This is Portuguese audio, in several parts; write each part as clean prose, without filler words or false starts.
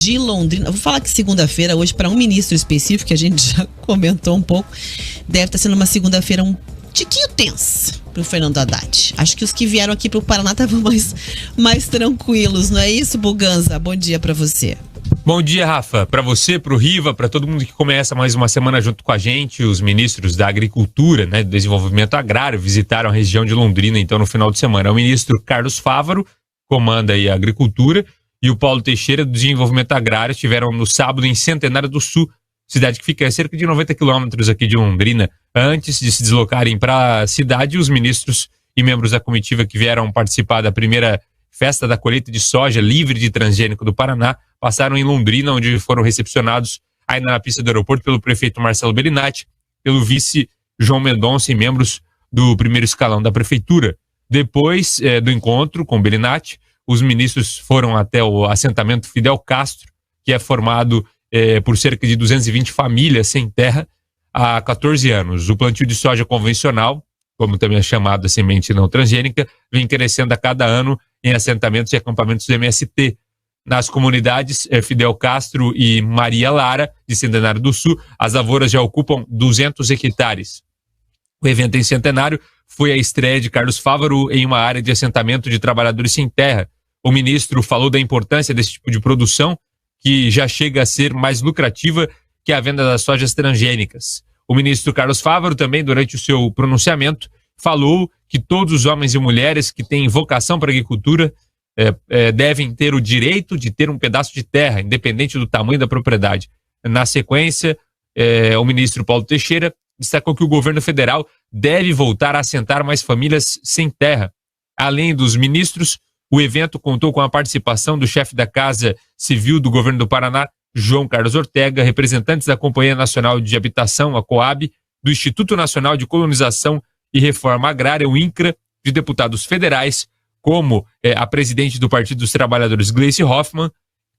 de Londrina. Vou falar que segunda-feira, hoje, para um ministro específico, que a gente já comentou um pouco, deve estar sendo uma segunda-feira um tiquinho tensa pro Fernando Haddad. Acho que os que vieram aqui pro Paraná estavam mais tranquilos, não é isso, Buganza? Bom dia para você. Bom dia, Rafa. Para você, para o Riva, para todo mundo que começa mais uma semana junto com a gente, os ministros da Agricultura, do Desenvolvimento Agrário, visitaram a região de Londrina, então, no final de semana. O ministro Carlos Fávaro comanda aí a Agricultura e o Paulo Teixeira, do Desenvolvimento Agrário, estiveram no sábado em Centenário do Sul, cidade que fica a cerca de 90 quilômetros aqui de Londrina. Antes de se deslocarem para a cidade, os ministros e membros da comitiva que vieram participar da primeira festa da colheita de soja livre de transgênico do Paraná passaram em Londrina, onde foram recepcionados ainda na pista do aeroporto pelo prefeito Marcelo Bellinati, pelo vice João Mendonça e membros do primeiro escalão da prefeitura. Depois do encontro com Bellinati, os ministros foram até o assentamento Fidel Castro, que é formado por cerca de 220 famílias sem terra há 14 anos. O plantio de soja convencional, como também é chamado a semente não transgênica, vem crescendo a cada ano em assentamentos e acampamentos do MST. Nas comunidades Fidel Castro e Maria Lara, de Centenário do Sul, as lavouras já ocupam 200 hectares. O evento em Centenário foi a estreia de Carlos Fávaro em uma área de assentamento de trabalhadores sem terra. O ministro falou da importância desse tipo de produção, que já chega a ser mais lucrativa que a venda das sojas transgênicas. O ministro Carlos Fávaro também, durante o seu pronunciamento, falou que todos os homens e mulheres que têm vocação para a agricultura devem ter o direito de ter um pedaço de terra, independente do tamanho da propriedade. Na sequência, o ministro Paulo Teixeira destacou que o governo federal deve voltar a assentar mais famílias sem terra. Além dos ministros, o evento contou com a participação do chefe da Casa Civil do Governo do Paraná, João Carlos Ortega, representantes da Companhia Nacional de Habitação, a COAB, do Instituto Nacional de Colonização e Reforma Agrária, o INCRA, de deputados federais, como a presidente do Partido dos Trabalhadores, Gleice Hoffmann,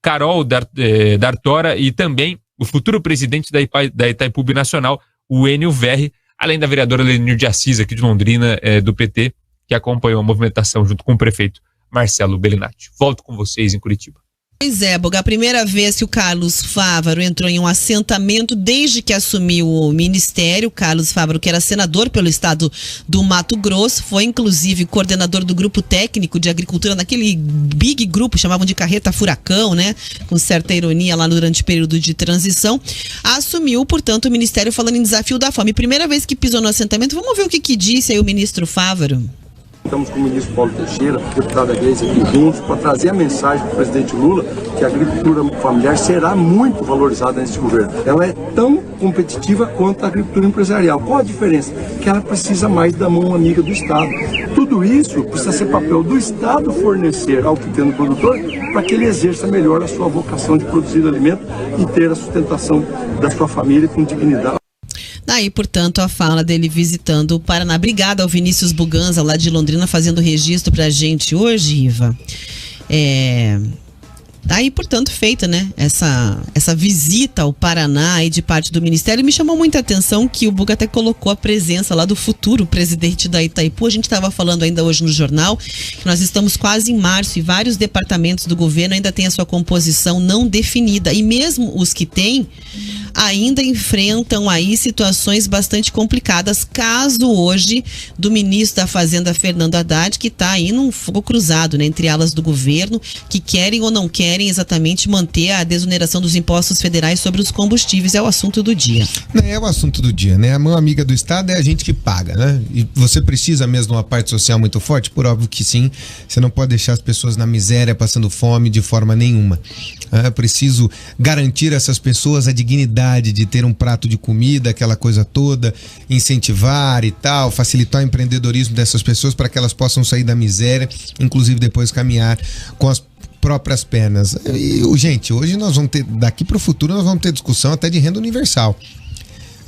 Carol D'Artora, e também o futuro presidente da Itaipu Nacional, o Enio Verri, além da vereadora Lenir de Assis, aqui de Londrina, do PT, que acompanhou a movimentação junto com o prefeito Marcelo Bellinati. Volto com vocês em Curitiba. Pois é, Boga, a primeira vez que o Carlos Fávaro entrou em um assentamento desde que assumiu o ministério. Carlos Fávaro, que era senador pelo estado do Mato Grosso, foi inclusive coordenador do grupo técnico de agricultura naquele big grupo, chamavam de carreta furacão, com certa ironia lá durante o período de transição. Assumiu, portanto, o ministério falando em desafio da fome. Primeira vez que pisou no assentamento, vamos ver o que disse aí o ministro Fávaro. Estamos com o ministro Paulo Teixeira, deputada Gleice aqui juntos, para trazer a mensagem para o presidente Lula que a agricultura familiar será muito valorizada nesse governo. Ela é tão competitiva quanto a agricultura empresarial. Qual a diferença? Que ela precisa mais da mão amiga do Estado. Tudo isso precisa ser papel do Estado fornecer ao pequeno produtor para que ele exerça melhor a sua vocação de produzir alimento e ter a sustentação da sua família com dignidade. Daí, portanto, a fala dele visitando o Paraná. Obrigada ao Vinícius Buganza, lá de Londrina, fazendo registro pra gente hoje, Iva. Daí, portanto, feita, essa visita ao Paraná aí de parte do Ministério. Me chamou muita atenção que o Buga até colocou a presença lá do futuro presidente da Itaipu. A gente estava falando ainda hoje no jornal que nós estamos quase em março e vários departamentos do governo ainda têm a sua composição não definida. E mesmo os que têm, ainda enfrentam aí situações bastante complicadas. Caso hoje do ministro da Fazenda, Fernando Haddad, que está aí num fogo cruzado, entre alas do governo, que querem ou não querem exatamente manter a desoneração dos impostos federais sobre os combustíveis. É o assunto do dia. É o assunto do dia, A mão amiga do Estado é a gente que paga, E você precisa mesmo de uma parte social muito forte? Por óbvio que sim. Você não pode deixar as pessoas na miséria, passando fome de forma nenhuma. É preciso garantir a essas pessoas a dignidade de ter um prato de comida, aquela coisa toda, incentivar e tal, facilitar o empreendedorismo dessas pessoas para que elas possam sair da miséria, inclusive depois caminhar com as próprias pernas. E, gente, hoje nós vamos ter, daqui para o futuro, nós vamos ter discussão até de renda universal.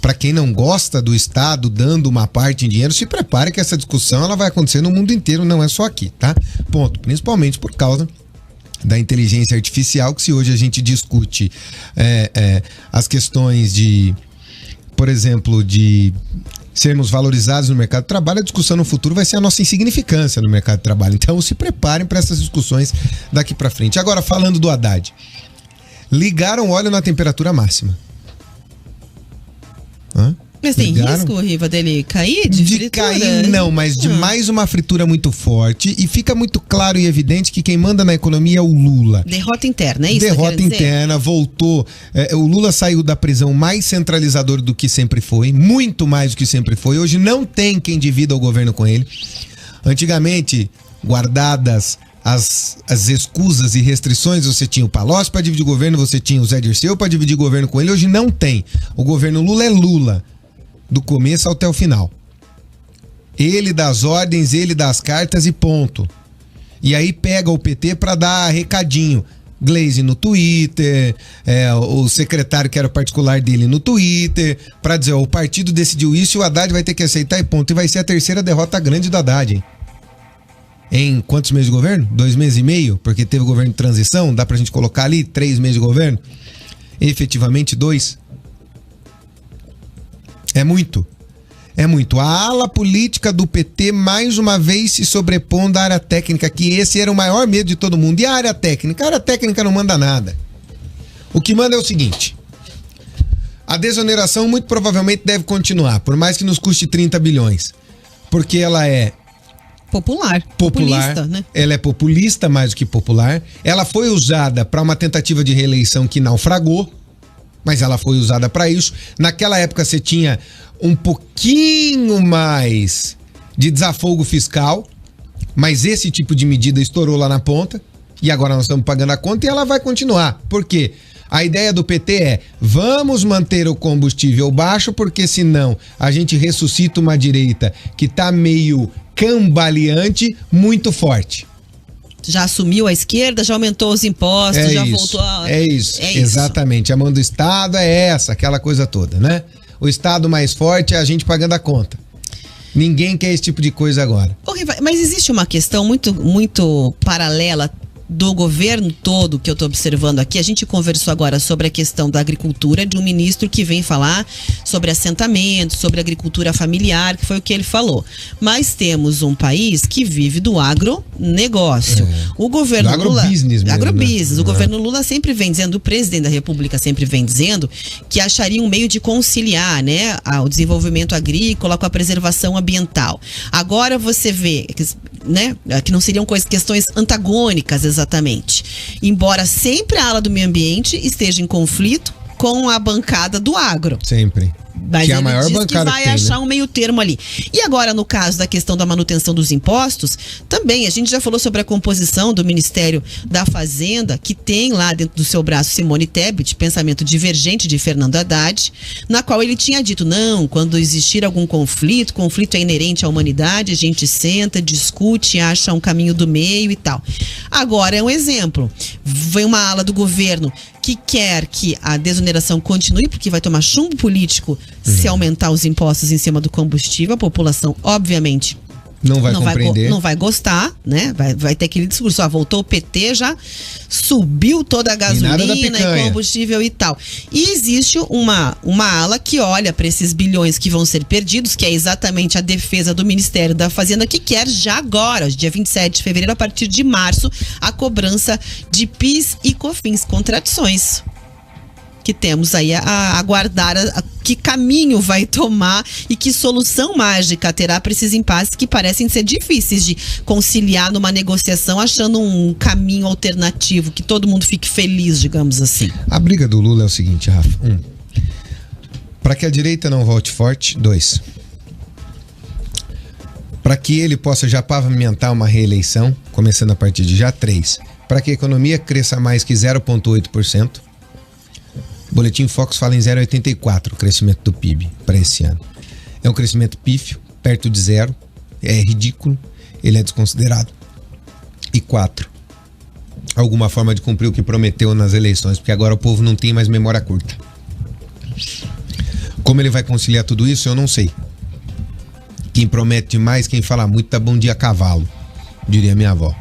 Para quem não gosta do Estado dando uma parte em dinheiro, se prepare que essa discussão ela vai acontecer no mundo inteiro, não é só aqui, tá? Ponto. Principalmente por causa da inteligência artificial, que se hoje a gente discute as questões de, por exemplo, de sermos valorizados no mercado de trabalho, a discussão no futuro vai ser a nossa insignificância no mercado de trabalho. Então se preparem para essas discussões daqui para frente. Agora, falando do Haddad, ligaram óleo na temperatura máxima. Hã? Mas tem risco, Riva, dele cair de fritura? Cair não, mas de mais uma fritura muito forte, e fica muito claro e evidente que quem manda na economia é o Lula. Derrota interna, é isso? Derrota interna, voltou. O Lula saiu da prisão mais centralizador do que sempre foi, muito mais do que sempre foi. Hoje não tem quem divida o governo com ele. Antigamente, guardadas as escusas e restrições, você tinha o Palocci para dividir o governo, você tinha o Zé Dirceu para dividir o governo com ele. Hoje não tem. O governo Lula é Lula, do começo até o final. Ele dá as ordens, ele dá as cartas e ponto. E aí pega o PT para dar recadinho. Glaze no Twitter, o secretário que era particular dele no Twitter, para dizer, o partido decidiu isso e o Haddad vai ter que aceitar e ponto. E vai ser a terceira derrota grande do Haddad, hein? Em quantos meses de governo? 2 meses e meio? Porque teve o governo de transição, dá pra gente colocar ali 3 meses de governo? Efetivamente 2. É muito. É muito. A ala política do PT mais uma vez se sobrepondo à área técnica, que esse era o maior medo de todo mundo. E a área técnica? A área técnica não manda nada. O que manda é o seguinte: a desoneração muito provavelmente deve continuar, por mais que nos custe 30 bilhões. Porque ela é populista, né? Ela é populista mais do que popular. Ela foi usada para uma tentativa de reeleição que naufragou, mas ela foi usada para isso. Naquela época você tinha um pouquinho mais de desafogo fiscal, mas esse tipo de medida estourou lá na ponta e agora nós estamos pagando a conta e ela vai continuar. Por quê? A ideia do PT é: vamos manter o combustível baixo, porque senão a gente ressuscita uma direita que tá meio cambaleante, muito forte. Já assumiu a esquerda, já aumentou os impostos, já voltou a... É isso, exatamente. A mão do Estado é essa, aquela coisa toda, né? O Estado mais forte é a gente pagando a conta. Ninguém quer esse tipo de coisa agora. Mas existe uma questão muito paralela do governo todo que eu estou observando aqui. A gente conversou agora sobre a questão da agricultura, de um ministro que vem falar sobre assentamento, sobre agricultura familiar, que foi o que ele falou. Mas temos um país que vive do agronegócio. O governo do agrobusiness Lula... Agrobusiness. Né? O governo Lula sempre vem dizendo, o presidente da República sempre vem dizendo que acharia um meio de conciliar, né, o desenvolvimento agrícola com a preservação ambiental. Agora você vê, né, que não seriam questões antagônicas exatamente. Embora sempre a ala do meio ambiente esteja em conflito com a bancada do agro. Sempre. Mas que é a ele maior diz bancada que vai achar um meio termo ali. E agora, no caso da questão da manutenção dos impostos, também a gente já falou sobre a composição do Ministério da Fazenda, que tem lá dentro do seu braço Simone Tebet, pensamento divergente de Fernando Haddad, na qual ele tinha dito, não, quando existir algum conflito é inerente à humanidade, a gente senta, discute, acha um caminho do meio e tal. Agora é um exemplo. Vem uma ala do governo que quer que a desoneração continue, porque vai tomar chumbo político se aumentar os impostos em cima do combustível. A população, obviamente, não vai compreender. Não vai gostar, né? Vai ter aquele discurso, voltou o PT, já subiu toda a gasolina e combustível e tal. E existe uma ala que olha para esses bilhões que vão ser perdidos, que é exatamente a defesa do Ministério da Fazenda, que quer já agora, dia 27 de fevereiro, a partir de março, a cobrança de PIS e COFINS. Contradições que temos aí a aguardar que caminho vai tomar e que solução mágica terá para esses impasses que parecem ser difíceis de conciliar numa negociação, achando um caminho alternativo, que todo mundo fique feliz, digamos assim. A briga do Lula é o seguinte, Rafa. 1. Para que a direita não volte forte. 2. Para que ele possa já pavimentar uma reeleição, começando a partir de já. 3. Para que a economia cresça mais que 0,8%. O Boletim Focus fala em 0,84% o crescimento do PIB para esse ano. É um crescimento pífio, perto de 0, é ridículo, ele é desconsiderado. E 4, alguma forma de cumprir o que prometeu nas eleições, porque agora o povo não tem mais memória curta. Como ele vai conciliar tudo isso, eu não sei. Quem promete demais, quem fala muito, dá bom dia a cavalo, diria minha avó.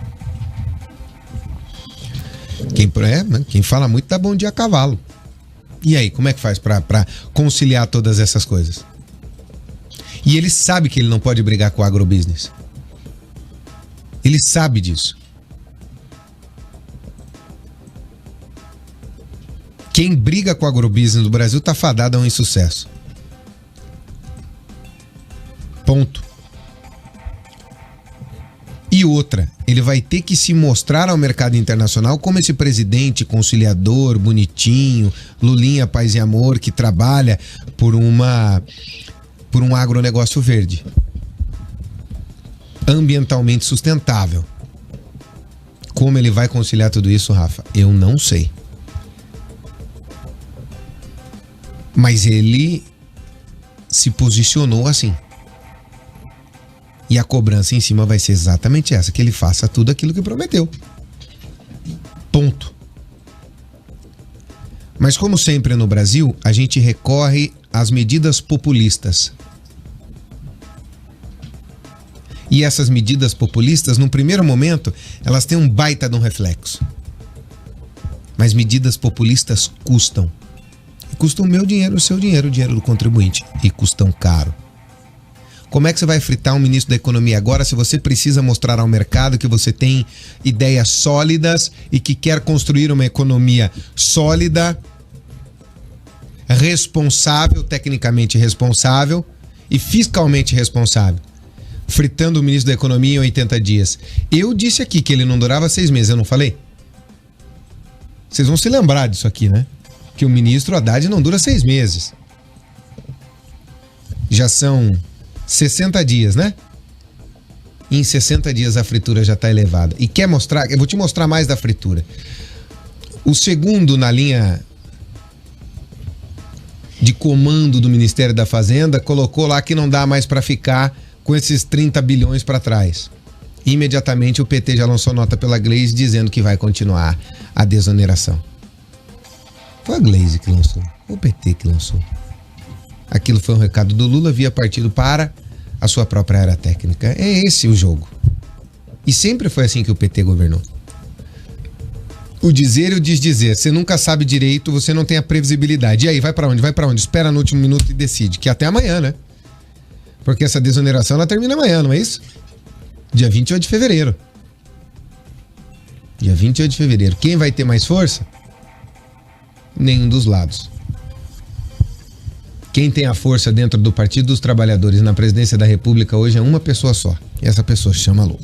Quem fala muito, dá bom dia a cavalo. E aí, como é que faz pra conciliar todas essas coisas? E ele sabe que ele não pode brigar com o agrobusiness. Ele sabe disso. Quem briga com o agrobusiness do Brasil tá fadado a um insucesso. Ponto. E outra, ele vai ter que se mostrar ao mercado internacional como esse presidente conciliador, bonitinho, Lulinha, paz e amor, que trabalha por um agronegócio verde, ambientalmente sustentável. Como ele vai conciliar tudo isso, Rafa? Eu não sei. Mas ele se posicionou assim. E a cobrança em cima vai ser exatamente essa, que ele faça tudo aquilo que prometeu. Ponto. Mas como sempre no Brasil, a gente recorre às medidas populistas. E essas medidas populistas, num primeiro momento, elas têm um baita de um reflexo. Mas medidas populistas custam. E custam o meu dinheiro, o seu dinheiro, o dinheiro do contribuinte. E custam caro. Como é que você vai fritar um ministro da Economia agora se você precisa mostrar ao mercado que você tem ideias sólidas e que quer construir uma economia sólida, responsável, tecnicamente responsável e fiscalmente responsável? Fritando o ministro da Economia em 80 dias. Eu disse aqui que ele não durava 6 meses, eu não falei? Vocês vão se lembrar disso aqui, né? Que o ministro Haddad não dura 6 meses. Já são 60 dias, né? Em 60 dias a fritura já está elevada. E quer mostrar? Eu vou te mostrar mais da fritura. O segundo na linha de comando do Ministério da Fazenda colocou lá que não dá mais para ficar com esses 30 bilhões para trás. Imediatamente o PT já lançou nota pela Glaze dizendo que vai continuar a desoneração. Foi a Glaze que lançou, o PT que lançou. Aquilo foi um recado do Lula via partido para a sua própria área técnica. É esse o jogo. E sempre foi assim que o PT governou. O dizer e o desdizer. Você nunca sabe direito, você não tem a previsibilidade. E aí, vai para onde? Vai para onde? Espera no último minuto e decide. Que até amanhã, né? Porque essa desoneração ela termina amanhã, não é isso? Dia 28 de fevereiro. Dia 28 de fevereiro. Quem vai ter mais força? Nenhum dos lados. Quem tem a força dentro do Partido dos Trabalhadores na presidência da República hoje é uma pessoa só. E essa pessoa se chama Lula.